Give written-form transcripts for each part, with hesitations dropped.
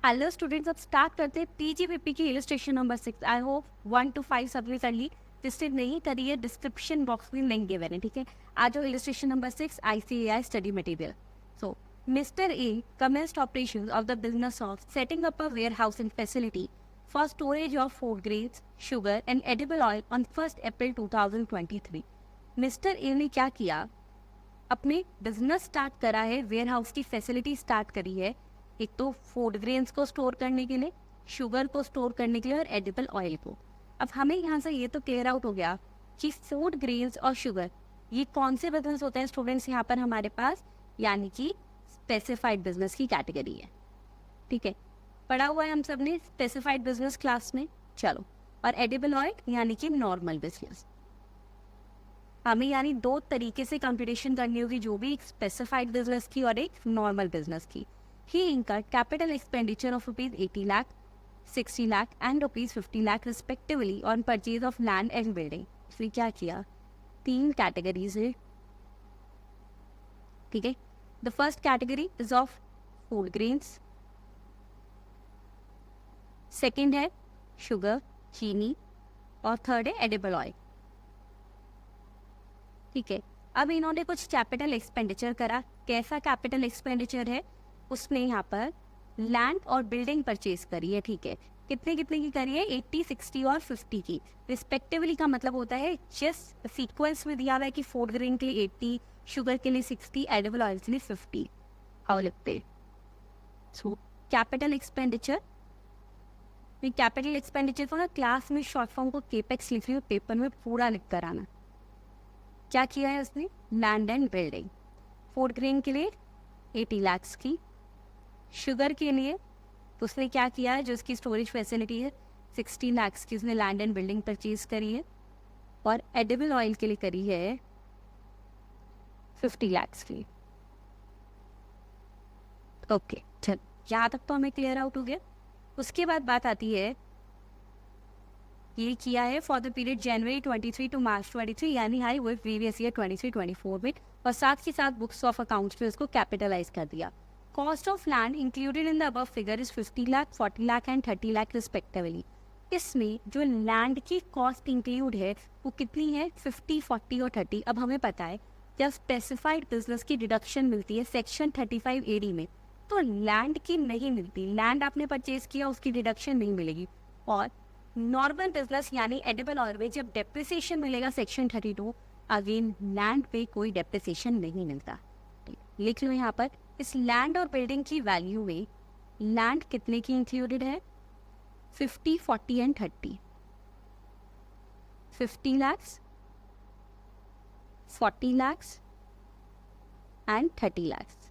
Hello students, अब start करते हैं पीजीपीपी की illustration number 6। I hope 1 to 5 सबने कर ली। जिसने नहीं करी है डिस्क्रिप्शन बॉक्स में लिंक गिवन है, ठीक है। आज जो illustration number 6 ICAI study material. So mister A commenced operations of the business of setting up a warehouse and facility for storage of food grains, sugar and edible oil on 1st April 2023। Mister A ने क्या किया, अपने business start करा है, ware house की facility start करी है। एक तो फूड ग्रेन्स को स्टोर करने के लिए, शुगर को स्टोर करने के लिए और एडिबल ऑयल को। अब हमें यहाँ से ये तो क्लियर आउट हो गया कि फूड ग्रेन्स और शुगर ये कौन से बिजनेस होते हैं स्टूडेंट्स यहाँ पर हमारे पास, यानी कि स्पेसिफाइड बिजनेस की कैटेगरी है, ठीक है। पढ़ा हुआ है हम सब ने स्पेसिफाइड बिजनेस क्लास में। चलो, और एडिबल ऑयल यानी कि नॉर्मल बिजनेस। हमें यानी दो तरीके से कंप्यूटेशन करनी होगी, जो भी एक स्पेसिफाइड बिजनेस की और एक नॉर्मल बिजनेस की। ही incurred capital expenditure of rupees 80 lakh, 60 lakh and rupees 50 lakh respectively on purchase of land and building। इसलिए क्या किया, तीन कैटेगरीज है, ठीक है। The first category is of food grains, second है शुगर चीनी, और थर्ड है एडिबल ऑयल, ठीक है। अब इन्होंने कुछ कैपिटल एक्सपेंडिचर करा। कैसा कैपिटल एक्सपेंडिचर है, उसने यहाँ पर लैंड और बिल्डिंग परचेज करी है, ठीक है। कितने कितने की करी है, 80, 60 और 50 की रिस्पेक्टिवली। का मतलब होता है जिस सीक्वेंस में दिया हुआ है कि फूड ग्रेन के लिए 80, शुगर के लिए 60, एडिबल ऑयल के लिए 50 और लिखते हैं। So capital expenditure, capital expenditure को ना क्लास में शॉर्ट फॉर्म को केपेक्स लिख रही हूँ, पेपर में पूरा लिख कर आना। क्या किया है उसने, land and building. Food grain के लिए 80 लाख की, शुगर के लिए तो उसने क्या किया है, जो उसकी स्टोरेज फैसिलिटी है 60 लाख की, उसने लैंड एंड बिल्डिंग परचेज करी है। और एडिबल ऑयल के लिए करी है 50 लाख की। ओके, चल यहाँ तक तो हमें क्लियर आउट हो गया। उसके बाद बात आती है, ये किया है for the period January 23 to March 23, यानी हाई वो प्रीवियस ईयर 23-24 में, और साथ ही साथ बुक्स ऑफ अकाउंट्स पे उसको कैपिटलाइज कर दिया। Cost of land included in the above figure is 50 lakh, 40 lakh and 30 lakh respectively. इसमें जो लैंड की कॉस्ट इंक्लूड है वो कितनी है, 50, 40 और 30। अब हमें पता है जब स्पेसिफाइड बिजनेस की डिडक्शन मिलती है सेक्शन 35 AD में, तो लैंड की नहीं मिलती। लैंड आपने परचेज किया उसकी डिडक्शन नहीं मिलेगी। और नॉर्मल बिजनेस यानी एडिबल ऑयल में जब डेप्रिसिएशन मिलेगा सेक्शन 32, अगेन लैंड पे कोई डेप्रिसिएशन नहीं मिलता। लिख लो यहाँ पर, इस लैंड और बिल्डिंग की वैल्यू में लैंड कितने की इंक्लूडेड है, 50, 40 and 30। 50 lakhs, 40 lakhs and 30 lakhs,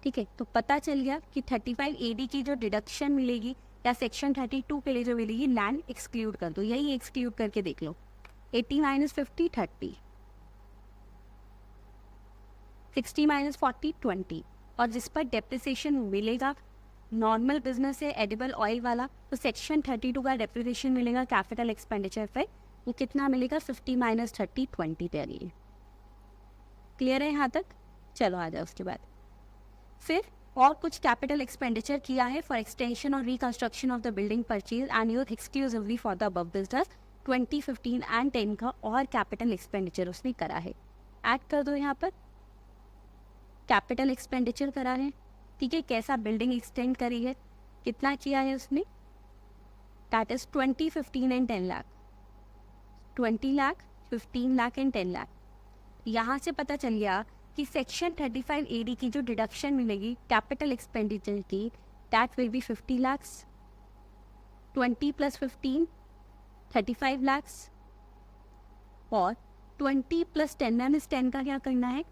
ठीक है। तो पता चल गया कि 35 AD की जो डिडक्शन मिलेगी या सेक्शन 32 के लिए जो मिलेगी, लैंड एक्सक्लूड कर दो, यही एक्सक्लूड करके देख लो। 80 - 50 30, 60 - 40 20, और जिस पर डेप्रिसिएशन मिलेगा नॉर्मल बिजनेस है एडिबल ऑयल वाला, तो सेक्शन 32 का डेप्रिसिएशन मिलेगा कैपिटल एक्सपेंडिचर पे। वो कितना मिलेगा, 50 - 30 20 पे। लिए क्लियर है यहाँ तक। चलो आ जाओ उसके बाद। फिर और कुछ कैपिटल एक्सपेंडिचर किया है फॉर एक्सटेंशन और reconstruction of the building purchase and use exclusively for the above business. 2015 and 10 का और कैपिटल एक्सपेंडिचर उसने करा है। ऐड कर दो यहाँ पर, कैपिटल एक्सपेंडिचर करा है, ठीक है। कैसा, बिल्डिंग एक्सटेंड करी है, कितना किया है उसने, that is 20, 15 and 10 lakh. 20 lakh, 15 lakh and 10 lakh. यहाँ से पता चल गया कि सेक्शन 35 AD की जो डिडक्शन मिलेगी कैपिटल एक्सपेंडिचर की, that will be 50 lakhs, 20 + 15 35 lakhs, और 20 + 10 इस 10 का क्या करना है,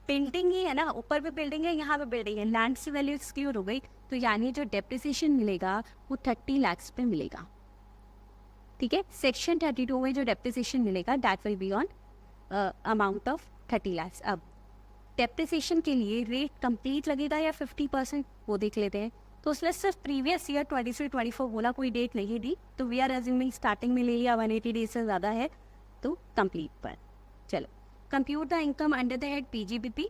बिल्डिंग ही है ना, ऊपर भी बिल्डिंग है यहाँ पे बिल्डिंग है, लैंड से वैल्यू एक्सक्लूड हो गई, तो यानी जो डेप्रिसिएशन मिलेगा वो 30 lakhs पे मिलेगा, ठीक है। सेक्शन 32 में जो डेप्रिसिएशन मिलेगा that will be on amount of 30 lakhs। अब डेप्रिसिएशन के लिए रेट कंप्लीट लगेगा या 50%, वो देख लेते हैं। तो उसने सिर्फ प्रीवियस ईयर 23-24 बोला, कोई डेट नहीं दी, तो वी आर अज्यूमिंग स्टार्टिंग में ले लिया 180 डेज से ज़्यादा है तो कंप्लीट पर। चलो, compute the income under the head PGBP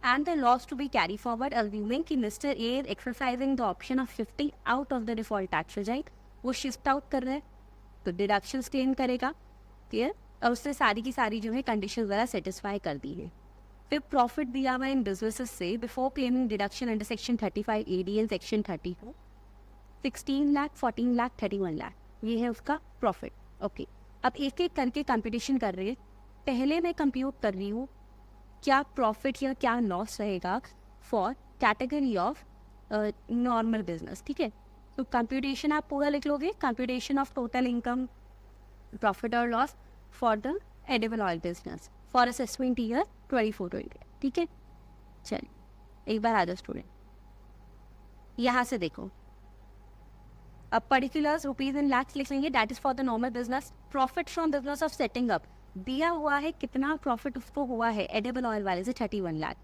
and the loss to be carry forward assuming कि Mr. A is exercising the option of shifting out of the default tax regime, वो shift out कर रहा है तो deductions claim करेगा, clear? और उसने सारी की सारी जो है कंडीशन वगैरह सेटिस्फाई कर दी है. फिर प्रॉफिट दिया हुआ इन बिजनेसेस से before claiming deduction under section 35 AD and section 34 16 lakh 14 lakh 31 lakh, ये है उसका प्रॉफिट. ओके, अब एक एक करके कंप्यूटेशन कर रही है. पहले मैं कंप्यूट कर रही हूँ क्या प्रॉफिट या क्या लॉस रहेगा for category of normal business. ठीक है, तो कंप्यूटेशन आप पूरा लिख लोगे. Computation of total income profit और loss for the edible oil business for assessment year 24-20. ठीक है, चलिए एक बार आ जाओ स्टूडेंट, यहाँ से देखो. अब पर्टिकुलर्स रुपीज इन लैक्स लिख लेंगे. That is for the normal business. Profit from business of setting up दिया हुआ है, कितना प्रॉफिट उसको हुआ है एडिबल ऑयल वाले से 31 लाख.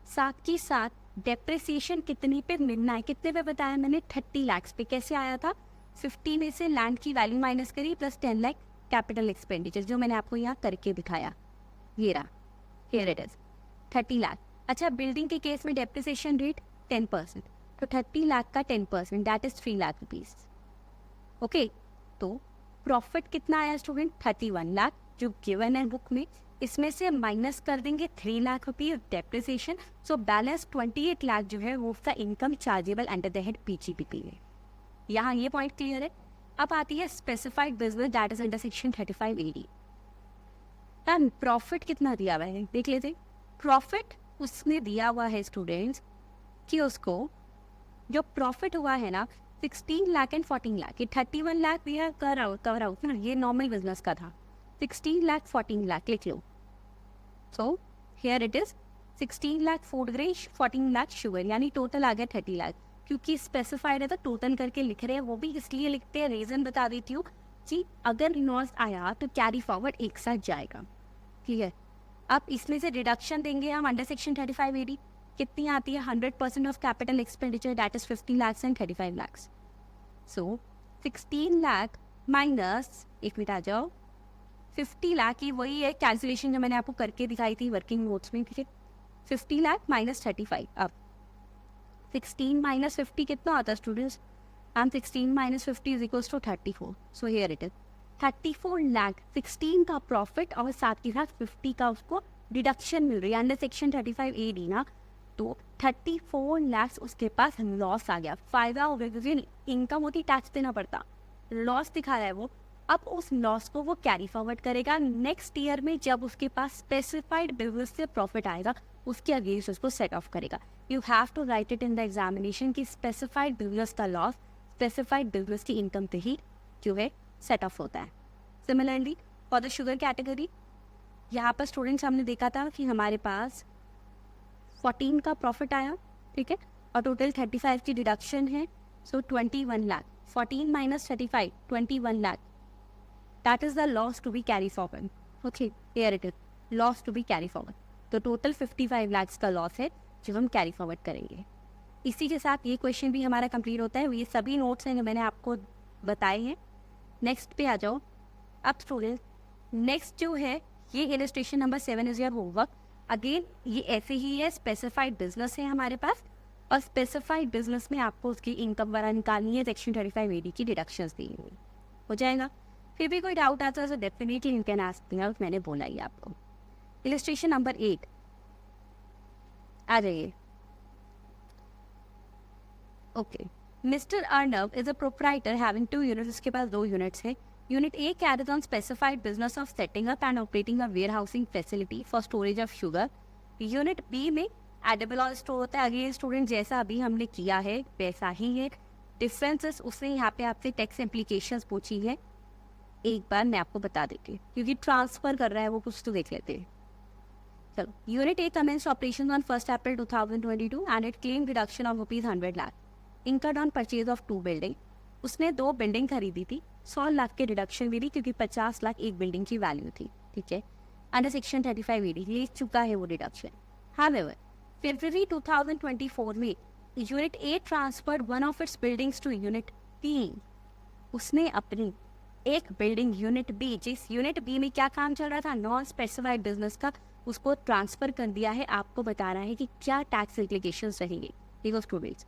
साथ ही साथ डेप्रिसिएशन कितने पे मिलना है, कितने पे बताया मैंने 30 लाख पे. कैसे आया था, 50 में से लैंड की वैल्यू माइनस करी प्लस 10 लाख कैपिटल एक्सपेंडिचर, जो मैंने आपको यहाँ करके दिखाया. ये रहा, हियर इट इज 30 लाख. अच्छा, बिल्डिंग के केस में डेप्रिसिएशन रेट 10%, तो 30 लाख का 10% that is 3 lakh rupees. Okay, तो प्रॉफिट कितना आया स्टूडेंट 31 लाख जो गिवन है बुक में. इसमें से माइनस कर देंगे 3 lakh rupees depreciation, so balance 28 lakh जो है वो उसका income chargeable under the head PGBP है. यहाँ ये पॉइंट क्लियर है. अब आती है specified business that is under section 35 AD. And profit कितना दिया हुआ है देख लेते. प्रॉफिट उसने दिया हुआ है स्टूडेंट्स कि उसको जो प्रॉफिट हुआ है ना 16 लाख एंड 14 लाख, ये 31 लाख भी है कवर आउट ना, ये नॉर्मल बिजनेस का था. 16 लाख 14 लाख लिख लो. So here it is 16 lakh food grain, 14 lakh sugar, यानी टोटल आ गया 30 लाख. क्योंकि स्पेसिफाइड है तो टोटल करके लिख रहे हैं, वो भी इसलिए लिखते हैं, रीजन बता देती हूँ जी अगर लॉस आया तो कैरी फॉरवर्ड एक साथ जाएगा. ठीक है, अब इसमें से रिडक्शन देंगे हम अंडर सेक्शन 35 AD. कितनी आती है 100% of capital expenditure that is 50 lakh and 35 lakh. So 16 lakh minus, एक मिनट आ जाओ, 50 लाख ही वही है कैलकुलेशन जो मैंने आपको करके दिखाई थी वर्किंग नोट्स में. ठीक है, 50 लाख माइनस 35. अब 16 माइनस 50 कितना आता है students, and 16 minus 50 is equals to 34. So here it is 34 lakh 16 का प्रॉफिट और साथ के साथ 50 का उसको डिडक्शन मिल रही है अंडर सेक्शन 35 AD ना. तो 34 लाख उसके पास लॉस आ गया. फायदा हो गया क्योंकि इनकम होती टैक्स देना पड़ता, लॉस दिखा रहा है वो. अब उस लॉस को वो कैरी फॉरवर्ड करेगा नेक्स्ट ईयर में जब उसके पास स्पेसिफाइड बिजनेस से प्रॉफिट आएगा, उसके अगेंस्ट उसको सेट ऑफ करेगा. You have to write it in the examination कि स्पेसिफाइड बिजनेस का लॉस स्पेसिफाइड बिजनेस की इनकम पे ही जो है सेट ऑफ होता है. Similarly for the sugar category, यहाँ पर स्टूडेंट्स हमने देखा था कि हमारे पास 14 का प्रॉफिट आया. ठीक है, और टोटल 35 की डिडक्शन है. So 21 lakh 14 minus 35 21 lakh, that is the loss to be carry forward. Okay, here it is loss to be carry forward. तो टोटल 55 लाख का लॉस है जो हम कैरी फॉरवर्ड करेंगे. इसी के साथ ये क्वेश्चन भी हमारा कंप्लीट होता है. ये सभी नोट्स हैं जो मैंने आपको बताए हैं. नेक्स्ट पे आ जाओ. अब स्टूडेंट नेक्स्ट जो है ये illustration number 7 is your homework. Again ये ऐसे ही है, स्पेसिफाइड बिजनेस है हमारे पास और स्पेसिफाइड बिजनेस में आपको उसकी इनकम वगैरह निकालनी है. सेक्शन 35 AD की डिडक्शंस दी हुई हो जाएगा. फिर भी कोई डाउट आता है तो definitely you can ask me out. मैंने बोला ही आपको. इलस्ट्रेशन नंबर 8 आ जाइए. Okay, mister Arnab is a proprietor having 2 units. उसके पास 2 यूनिट्स है. Unit A carries on specified business of setting up and operating a warehousing facility for storage of sugar. Unit B में edible oil store होता है. Again student जैसा अभी हमने किया है वैसा ही है. डिफरेंसेस उसने यहाँ पे आपसे टैक्स इम्प्लीकेशंस पूछी है. एक बार मैं आपको बता देती हूँ क्योंकि ट्रांसफर कर रहा है वो, कुछ तो देख लेते हैं. चलो, unit A commenced operations on 1st April 2022 and it claimed reduction of ₹100 lakh incurred on purchase of 2 building. उसने 2 बिल्डिंग खरीदी थी, 100 लाख के रिडक्शन मिली क्योंकि 50 लाख एक बिल्डिंग की वैल्यू थी. ठीक है, अंडर सेक्शन 35 AD ले चुका है वो रिडक्शन. हाउएवर फरवरी 2024 में unit A transferred one of its buildings to unit B. उसने अपनी एक बिल्डिंग यूनिट B, जिस यूनिट B में क्या काम चल रहा था, नॉन स्पेसिफाइड बिजनेस का, उसको ट्रांसफ़र कर दिया है, आपको बता रहा है कि क्या टैक्स इम्प्लीकेशंस रहेंगे। देखो स्टूडेंट्स,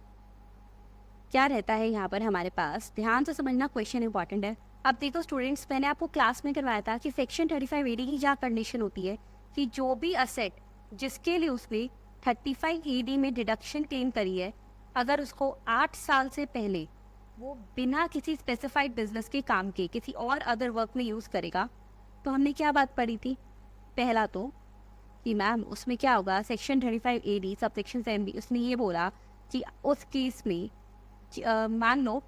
क्या रहता है यहाँ पर हमारे पास, ध्यान से समझना, क्वेश्चन इंपॉर्टेंट है। अब देखो स्टूडेंट्स, मैंने आपको क्लास में करवाया था कि सेक्शन 35AD की क्या कंडीशन होती है कि जो भी असेट जिसके लिए उसने 35AD में डिडक्शन क्लेम करी है, अगर उसको 8 साल से पहले वो बिना किसी स्पेसिफाइड बिजनेस के काम के किसी और अदर वर्क में यूज़ करेगा, तो हमने क्या बात पढ़ी थी, पहला तो कि मैम उसमें क्या होगा, सेक्शन 35AD सबसेक्शन 7B उसने ये बोला कि उस केस में मान लो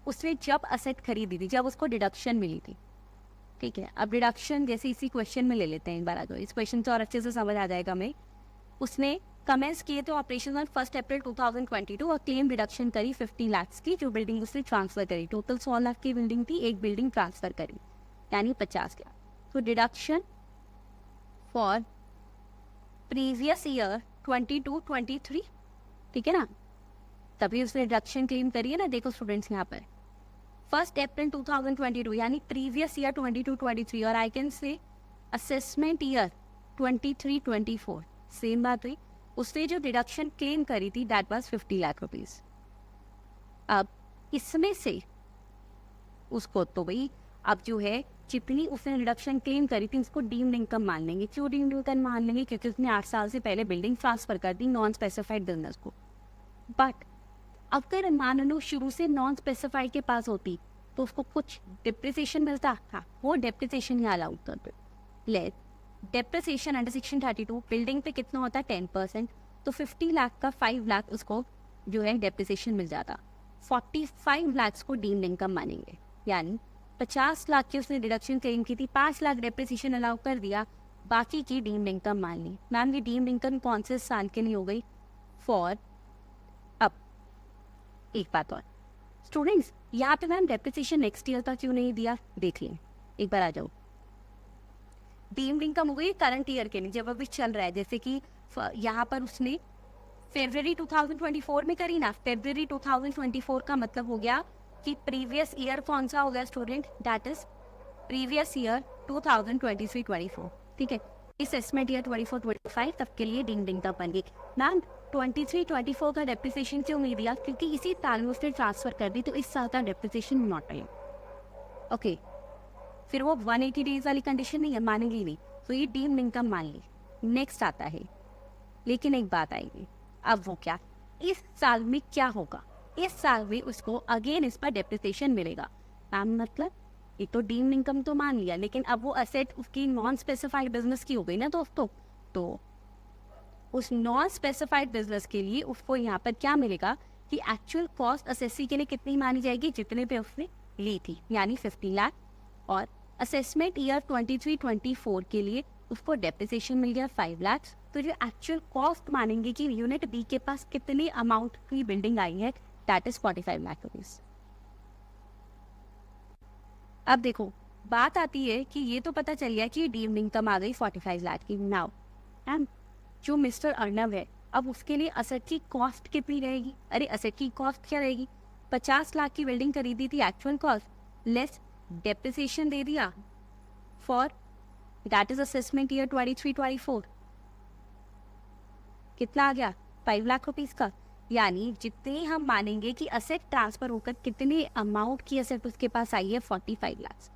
उसने जब असेट खरीदी थी, जब उसको डिडक्शन मिली थी, ठीक है। अब डिडक्शन जैसे इसी क्वेश्चन में ले लेते हैं एक बार, आ जाओ, इस क्वेश्चन से और अच्छे से समझ आ जाएगा। मैं उसने कमेंस किए थे ऑपरेशन ऑन 1 अप्रैल 2022 और क्लेम डिडक्शन करी 50 लाख की, जो बिल्डिंग उसने ट्रांसफर करी। टोटल 100 लाख की बिल्डिंग थी, एक बिल्डिंग ट्रांसफर करी, यानी 50 लाख। तो डिडक्शन फॉर प्रीवियस ईयर 22-23, ठीक है ना, तभी उसने डिडक्शन क्लेम करी है ना। देखो स्टूडेंट्स, यहाँ पर 1 अप्रैल 2022 यानी प्रीवियस ईयर 22-23, और I can say assessment year 23-24, same बात हुई। उसने जो डिडक्शन क्लेम करी थी दैट वाज 50 लाख रुपीज। अब इसमें से उसको तो भाई अब जो है जितनी उसने डिडक्शन क्लेम करी थी उसको डीम्ड इनकम मान लेंगे। क्यों डीम्ड इनकम मान लेंगे? क्योंकि उसने 8 साल से पहले बिल्डिंग ट्रांसफर कर दी नॉन स्पेसिफाइड बिजनेस को। बट अगर मान लो शुरू से नॉन स्पेसिफाइड के पास होती तो उसको कुछ डिप्रिसिएशन मिलता। हाँ, वो डिप्रिसिएशन ही अलाउड कर दो। Let depreciation under section 32 building पे कितना होता है 10%, तो 50 लाख का 5 लाख उसको जो है डेप्रिसिएशन मिल जाता। 45 लाख को डीम्ड इनकम मानेंगे, यानी 50 लाख की उसने डिडक्शन क्लेम की थी, 5 लाख डेप्रिसिएशन अलाउ कर दिया, बाकी की डीम्ड इनकम मान ली। मैम ये डीम्ड इनकम कौन से साल के लिए हो गई? फॉर अब एक बात और स्टूडेंट्स, यहाँ पे मैम डेप्रिसिएशन नेक्स्ट ईयर का क्यों नहीं दिया? देख लें एक बार, आ जाओ। डीम्ड इनकम हो गई करंट ईयर के लिए जब अभी चल रहा है, जैसे कि यहाँ पर उसने फरवरी 2024 में करी ना। फरवरी 2024 का मतलब हो गया कि प्रीवियस ईयर कौन सा हो गया student? That is previous year 2023-24, ठीक है। इस एस्टिमेट ईयर 24-25 तब के लिए डीम्ड इनकम बन गई। मैम 23-24 का डेप्रिसिएशन क्यों नहीं दिया? क्योंकि इसी साल में उसने ट्रांसफर कर दी, तो इस साल का डेप्रिसिएशन नॉट आया। ओके, फिर वो 180 डेज वाली कंडीशन नहीं है, मानेंगे ही नहीं, तो ये डीम्ड इनकम मान ली। नेक्स्ट आता है, लेकिन एक बात आएगी, अब वो क्या, इस साल में क्या होगा? इस साल में उसको अगेन इस पर डेप्रिसिएशन मिलेगा। मतलब ये तो डीम्ड इनकम तो मान लिया, लेकिन अब वो असेट उसकी नॉन स्पेसिफाइड बिजनेस की हो गई ना दोस्तों। तो उस नॉन स्पेसिफाइड बिजनेस के लिए उसको यहाँ पर क्या मिलेगा कि एक्चुअल कॉस्ट असेसी के लिए कितनी मानी जाएगी? जितने पे उसने ली थी, यानी 50 लाख। और असेसमेंट ईयर 23-24 के लिए उसको डेप्रिसिएशन मिल गया 5 लाख। तो जो एक्चुअल कॉस्ट मानेंगे कि यूनिट बी के पास कितनी अमाउंट की बिल्डिंग आई है, दैट इज 45 लाख रुपीज। अब देखो बात आती है कि ये तो पता चल गया कि डीम्ड इनकम आ गई 45 लाख की। नाउ एंड जो मिस्टर अर्नव है, अब उसके लिए असेट की कॉस्ट कितनी रहेगी? अरे असेट की कॉस्ट क्या रहेगी? 50 लाख की बिल्डिंग खरीदी थी, एक्चुअल कॉस्ट लेस डेप्रिसिएशन दे दिया for that is assessment year 23-24, कितना आ गया? 5 लाख रुपीज का। यानी जितने हम मानेंगे कि असेट ट्रांसफर होकर कितने अमाउंट की असेट उसके पास आई है, 45 लाख।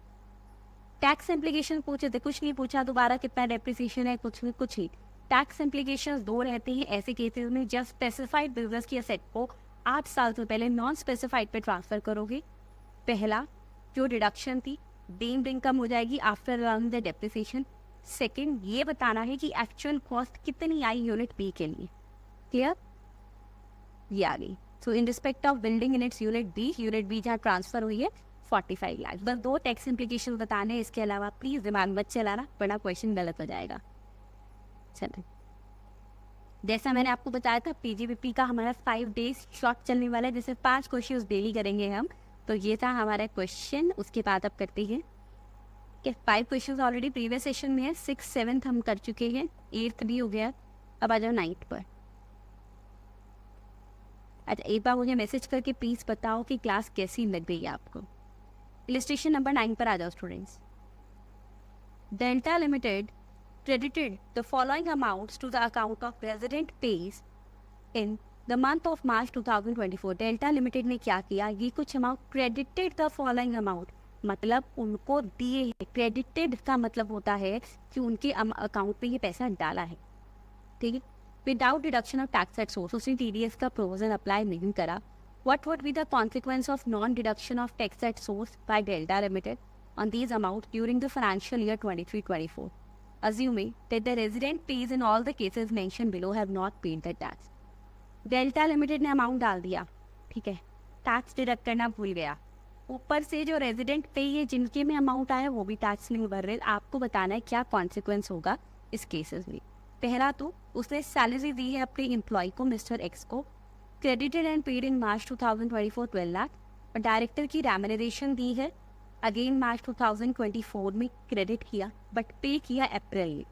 टैक्स इम्प्लीकेशन पूछे थे, कुछ नहीं पूछा दोबारा कितना डेप्रिसिएशन है, कुछ नहीं। टैक्स इम्प्लीकेशंस दो रहते हैं ऐसे केसेस में जब स्पेसिफाइड बिजनेस की असेट को 8 साल से पहले नॉन स्पेसिफाइड पे ट्रांसफर करोगे। पहला जो डिडक्शन थी डीम्ड इनकम हो जाएगी after allowing the depreciation. Second ये बताना है कि एक्चुअल कॉस्ट कितनी आई यूनिट बी के लिए। क्लियर? ये आ गई। So in respect of building in its unit B जहाँ ट्रांसफर हुई है 45 लाख। बस दो टैक्स इम्प्लीकेशन बताने हैं, इसके अलावा प्लीज दिमाग मत चलाना वरना क्वेश्चन गलत हो जाएगा। चलो, जैसा मैंने आपको बताया था पीजीबीपी का हमारा 5 डेज शॉर्ट चलने वाला है, जैसे 5 क्वेश्चन डेली करेंगे हम। तो ये था हमारा क्वेश्चन, उसके बाद अब करते हैं कि 5 क्वेश्चन ऑलरेडी प्रीवियस सेशन में है, 6, 7 हम कर चुके हैं, 8 भी हो गया। अब आ जाओ 9 पर। अच्छा, एक बार मुझे मैसेज करके प्लीज बताओ कि क्लास कैसी लग रही है आपको। इलस्ट्रेशन नंबर 9 पर आ जाओ students. Delta limited credited the following amounts to the account of resident pays in the month of March 2024. Delta limited ने क्या किया, ये कुछ amount credited the following amount, मतलब उनको दिए है। क्रेडिटेड का मतलब होता है कि उनके अकाउंट पे ये पैसा डाला है, ठीक है, without deduction of tax at source. उसने टीडीएस का प्रोविजन अप्लाई नहीं करा। What would be the consequence of non deduction of tax at source by delta limited on these amounts during the financial year 23-24, assuming that the resident pays in all the cases mentioned below have not paid the tax. Delta limited ने amount डाल दिया, ठीक है, tax deduct करना भूल गया, ऊपर से जो रेजिडेंट पे है जिनके में अमाउंट आया वो भी टैक्स नहीं भर रहे। आपको बताना है क्या कॉन्सिक्वेंस होगा इस केसेस में। पहला तो उसने सैलरी दी है अपने एम्प्लॉय को, मिस्टर एक्स को, क्रेडिटेड एंड पेड इन मार्च 2024 12 लाख, और डायरेक्टर की रेम्यूनरेशन दी है अगेन मार्च 2024 में क्रेडिट किया, बट पे किया अप्रैल में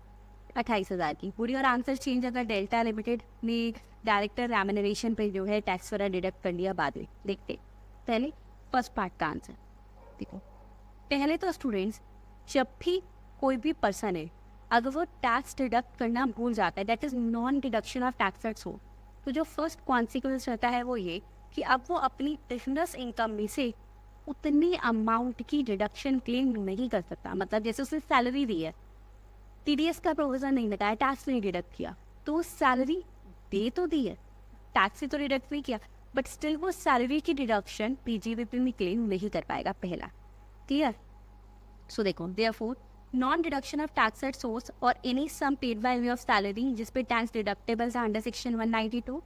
28,000 की पूरी। और आंसर चेंज अगर डेल्टा लिमिटेड ने डायरेक्टर रेम्यूनरेशन पे जो है टैक्स वगैरह डिडक्ट कर लिया बाद में। देखते पहले फर्स्ट पार्ट का आंसर। देखो पहले तो स्टूडेंट्स, जब भी कोई भी पर्सन है अगर वो टैक्स डिडक्ट करना भूल जाता है, that is non deduction of tax at source, तो जो फर्स्ट कॉन्सिक्वेंस रहता है वो ये कि अब वो अपनी बिजनेस इनकम में से उतनी अमाउंट की डिडक्शन क्लेम नहीं कर सकता। मतलब जैसे उसने सैलरी दी है, टीडीएस का प्रोविजन नहीं लगाया, टैक्स नहीं डिडक्ट किया, तो सैलरी दे तो दी है, टैक्स से तो डिडक्ट नहीं किया, बट स्टिल वो सैलरी की डिडक्शन पीजीबीपी में क्लेम नहीं कर पाएगा। पहला क्लियर। सो देखो therefore non deduction of tax at source और any sum paid by way of salary जिस पे टैक्स डिडक्टेबल है अंडर सेक्शन 192,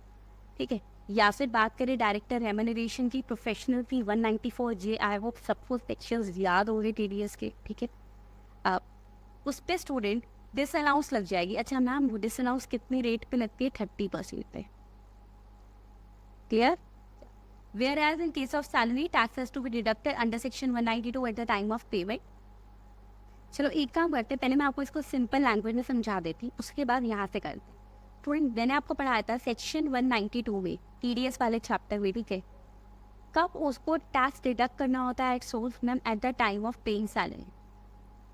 ठीक है, या फिर बात करें डायरेक्टर रेम्यूनरेशन की, professional fee 194 J. I hope सबको सेक्शंस याद हो गए टीडीएस के, ठीक है। अब उस पे स्टूडेंट डिसअलाउंस लग जाएगी। अच्छा मैम वो डिसअलाउंस कितनी रेट पे लगती है, 30% पे, clear. Where as in case of salary tax has to be deducted under section 192 at the time of payment. चलो एक काम करते हैं, पहले मैं आपको इसको सिंपल लैंग्वेज में समझा देती, उसके बाद यहाँ से करते हैं। स्टूडेंट मैंने आपको पढ़ाया था सेक्शन 192 में टीडीएस वाले चैप्टर में, ठीक है, कब उसको टैक्स डिडक्ट करना होता है at source ma'am, eight the time of paying salary,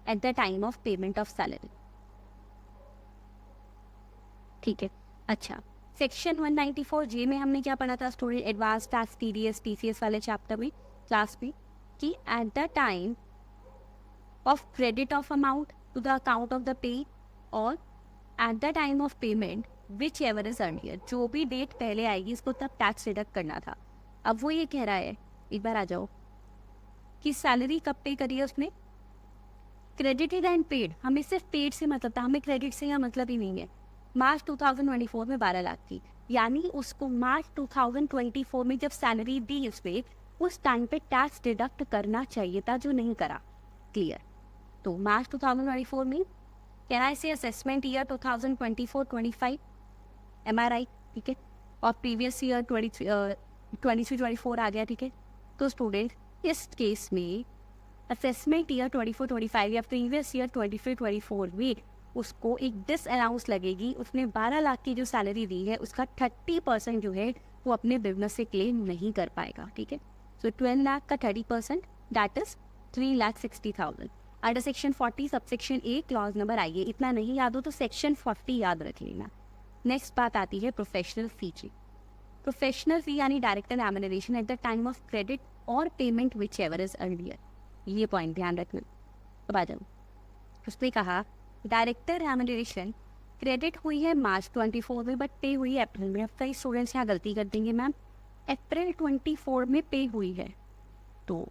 eight the time of payment of salary, ठीक है। अच्छा सेक्शन 194 जे में हमने क्या पढ़ा था student, advance tax TDS TCS वाले चैप्टर में क्लास में, कि at the time of credit of amount to the account of the payee और at the time of payment whichever is earlier, जो भी डेट पहले आएगी इसको तब टैक्स डिडक्ट करना था। अब वो ये कह रहा है, एक बार आ जाओ, कि सैलरी कब पे करी है उसने, क्रेडिटेड एंड पेड, हमें सिर्फ पेड से मतलब था, हमें क्रेडिट से यहाँ मतलब ही नहीं है। मार्च 2024 में 12 लाख की, यानी उसको मार्च 2024 में जब सैलरी दी उस पर उस टाइम पे टैक्स डिडक्ट करना चाहिए था, जो नहीं करा। क्लियर। तो मार्च 2024 में कैन आई से असेसमेंट ईयर 2024-25, एम आई राइट, ठीक है, और प्रीवियस ईयर 23-24 आ गया, ठीक है। तो स्टूडेंट इस केस में असेसमेंट ईयर 24-25 या प्रीवियस ईयर 23-24 में उसको एक डिसअलाउंस लगेगी। उसने 12 लाख की जो सैलरी दी है उसका 30% जो है वो अपने बिजनेस से क्लेम नहीं कर पाएगा, ठीक है। सो 12 लाख का 30% that is 3,60,000 under section 40 subsection A clause number I है। इतना नहीं याद हो तो सेक्शन 40 याद रख लेना। नेक्स्ट बात आती है प्रोफेशनल फी की। प्रोफेशनल फी यानी director remuneration at the time of credit और payment whichever is earlier, ये पॉइंट ध्यान रखना। अब आ जाओ, उसने कहा डायरेक्टर रेम्यूनरेशन क्रेडिट हुई है मार्च 24 में बट पे हुई है अप्रैल में। अब कई स्टूडेंट्स यहाँ गलती कर देंगे, मैम अप्रैल 24 में पे हुई है, तो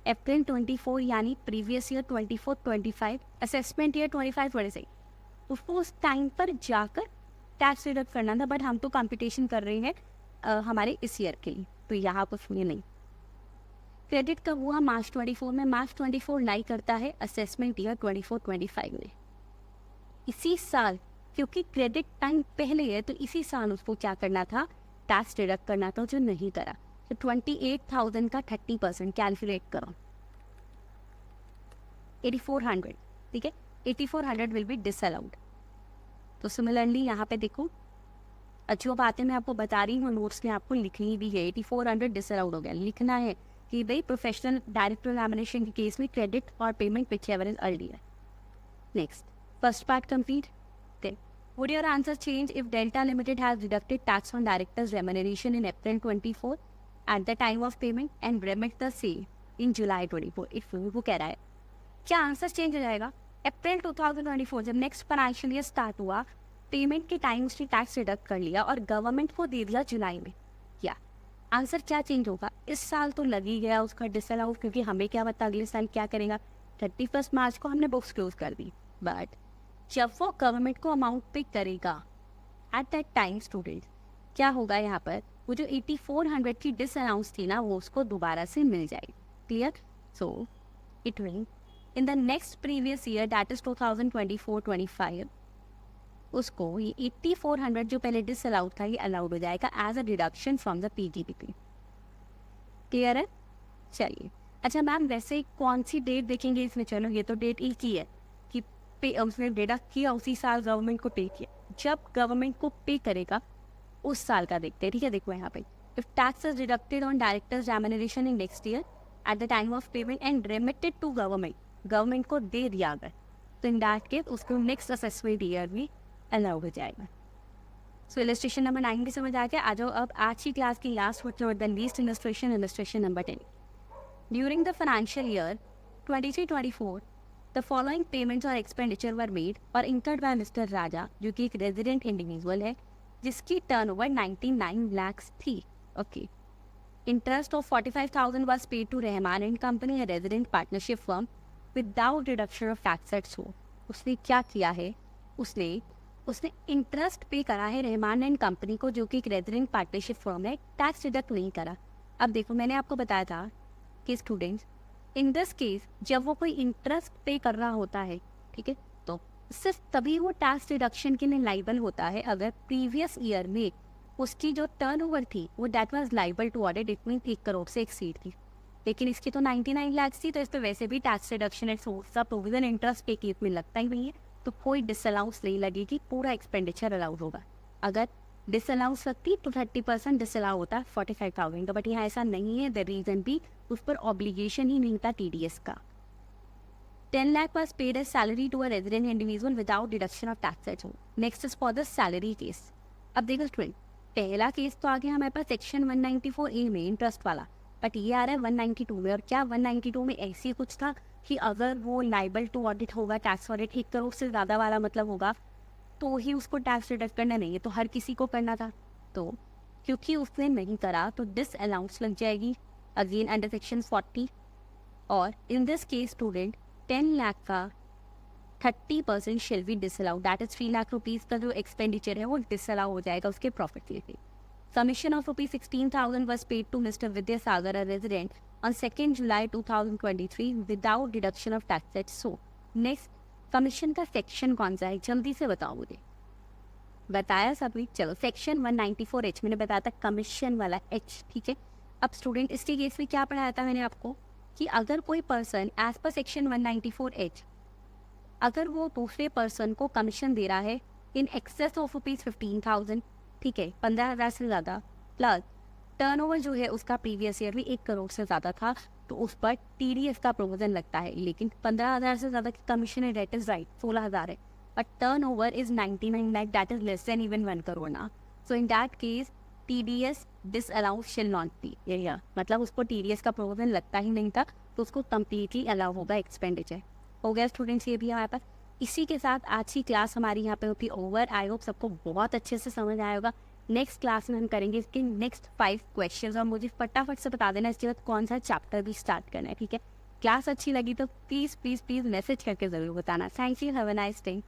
अप्रैल 24 यानी प्रीवियस ईयर 24-25, असेसमेंट ईयर 25-26, उसको उस टाइम पर जाकर टैक्स डिडक्ट करना था, बट हम तो कंपटीशन कर रहे हैं हमारे इस ईयर के लिए, तो यहाँ कुछ नहीं। क्रेडिट कब हुआ, मार्च 24 में। मार्च 24 लाई करता है असेसमेंट ईयर 24-25 में। इसी साल, क्योंकि क्रेडिट टाइम पहले है तो इसी साल उसको क्या करना था, टैक्स डिडक्ट करना था, जो नहीं करा। तो 28,000 का 30% कैलकुलेट करो, 8400, ठीक है, 8400 विल बी डिसअलाउड। तो सिमिलरली यहाँ पे देखो, अच्छी बातें मैं आपको बता रही हूँ, नोट्स में आपको लिखनी भी है। 8400 डिसअलाउड हो गया, लिखना है कि भाई प्रोफेशनल डायरेक्टर रेम्यूनरेशन के केस में क्रेडिट और payment whichever is earlier. Next First part complete. Then, would your answer change if Delta Limited has deducted tax on directors' remuneration in April 24 at the time of payment and remit the same in July 24? If वो कह रहा है क्या answer change हो जाएगा? अप्रैल 2024 जब next financial year start हुआ, payment के टाइम उसने टैक्स डिडक्ट कर लिया और गवर्नमेंट को दे दिया जुलाई में। क्या आंसर क्या चेंज होगा? इस साल तो लग ही गया उसका डिसअलाउ, क्योंकि हमें क्या पता अगले साल क्या करेगा। 31 मार्च को हमने बुक्स क्लोज कर दी, बट जब वो गवर्नमेंट को अमाउंट पे करेगा एट दैट टाइम स्टूडेंट क्या होगा यहाँ पर, वो जो 8400 की डिसअलाउंस थी ना, वो उसको दोबारा से मिल जाएगी। Clear? So it mean in the next previous year that is 2024-25 उसको ये 8400 जो पहले डिसअलाउड था ये अलाउड हो जाएगा as a deduction from the PGBP. Clear है? चलिए, अच्छा मैम वैसे कौन सी डेट देखेंगे इसमें? चलो ये तो डेट एक ही है कि पे उसने डिडक्ट किया उसी साल गवर्नमेंट को पे किया, जब गवर्नमेंट को पे करेगा उस साल का देखते हैं। ठीक है, देखो यहाँ पे if tax is deducted on directors remuneration in next year at the time of payment and remitted to government, government को दे दिया अगर, तो इन दैट केस उसको नेक्स्ट असेसमेंट ईयर भी अलाउ हो जाएगा। सो इलस्ट्रेशन नंबर 9 भी समझ आ गया। आ जाओ अब आज की क्लास की last but not the least illustration, illustration number 10। During the financial year 23-24 the following payments और एक्सपेंडिचर वर मेड और इंकर्ड बाय मिस्टर राजा, जो कि एक रेजिडेंट इंडिविजुअल है जिसकी टर्नओवर 99 लाख थी। Okay, interest of 45,000 was paid to Rahman and company, a resident partnership firm without deduction of tax at source। उसने क्या किया है? उसने इंटरेस्ट पे करा है रहमान एंड कंपनी को, जो कि एक रेजिडेंट पार्टनरशिप फर्म है, टैक्स डिडक्ट नहीं करा। अब देखो मैंने आपको बताया था कि स्टूडेंट्स इन दिस केस जब वो कोई इंटरेस्ट पे कर रहा होता है, ठीक है, तो सिर्फ तभी वो टैक्स डिडक्शन के लिए लाइबल होता है अगर प्रीवियस ईयर में उसकी जो टर्नओवर थी वो that was liable to audit, it mean 1 crore से एक्सीड थी। लेकिन इसकी तो 99 लाख थी, तो इस पर वैसे भी टैक्स डिडक्शन एट सोर्स का प्रोविजन इंटरेस्ट के केस में लगता ही नहीं है, तो कोई डिसअलाउंस नहीं लगेगी, पूरा एक्सपेंडिचर अलाउड होगा। अगर डिसअलाउंस लगती तो 30% डिसअलाउ होता 45,000 का, बट यहाँ ऐसा नहीं है। द रीजन भी उस पर ऑब्लिगेशन ही नहीं था TDS का। 10 lakh was paid as salary to a resident individual without deduction of tax at home. Next is for the salary case। अब देखो स्टूडेंट, पहला केस तो आ गया हमारे पास सेक्शन 194A में इंटरेस्ट वाला, बट ये आ रहा है 192 में। और क्या 192 में ऐसी कुछ था कि अगर वो लाइबल टू ऑडिट होगा, टैक्स ऑडिट 1 करोड़ से ज़्यादा वाला मतलब होगा, तो ही उसको टैक्स डिडक्ट करना नहीं है, तो हर किसी को करना था। तो क्योंकि उसने नहीं करा तो डिस अलाउंस लग जाएगी अगेन अंडर सेक्शन 40। और in this case student 10 lakh का 30% shall be disallow, that is 3 lakh rupees का जो एक्सपेंडिचर है वो डिसअलाउ हो जाएगा उसके प्रॉफिट के लिए। Commission of rupees 16,000 was paid to Mr. Vidyasagar, a resident, on 2nd July 2023 without deduction of tax at so। Next, commission का सेक्शन कौन सा है? जल्दी से बताओ मुझे। बताया सभी? चलो, सेक्शन 194H मैंने बताया था, कमीशन वाला H, ठीक है। अब स्टूडेंट इसके केस में क्या पढ़ाया था मैंने आपको कि अगर कोई person as per section 194H अगर वो दूसरे पर्सन को कमीशन दे रहा है इन एक्सेस ऑफ रुपीज़ 15,000, ठीक है, 15,000 से ज़्यादा, प्लस टर्नओवर जो है उसका प्रीवियस ईयर में 1 करोड़ से ज़्यादा था, तो उस पर TDS का प्रोविजन लगता है। लेकिन 15,000 से ज़्यादा की कमीशन है, डेट इज़ राइट 16,000 है, but turnover is 99 lakh, that is less than even 1 crore ना। So in that case TDS disallow shall not be, मतलब उसको TDS का प्रोविजन लगता ही नहीं था, तो उसको कम्प्लीटली अलाउ होगा एक्सपेंडिचर। हो गया स्टूडेंट्स, ये भी हमारे पास। इसी के साथ आज की क्लास हमारी यहाँ पे होती ओवर। आई होप सबको बहुत अच्छे से समझ आया होगा। नेक्स्ट क्लास में हम करेंगे इसके नेक्स्ट 5 क्वेश्चंस, और मुझे फटाफट से बता देना इसके बाद कौन सा चैप्टर भी स्टार्ट करना है, ठीक है। क्लास अच्छी लगी तो प्लीज़ प्लीज़ प्लीज़ मैसेज करके ज़रूर बताना। Thank you, have a nice day.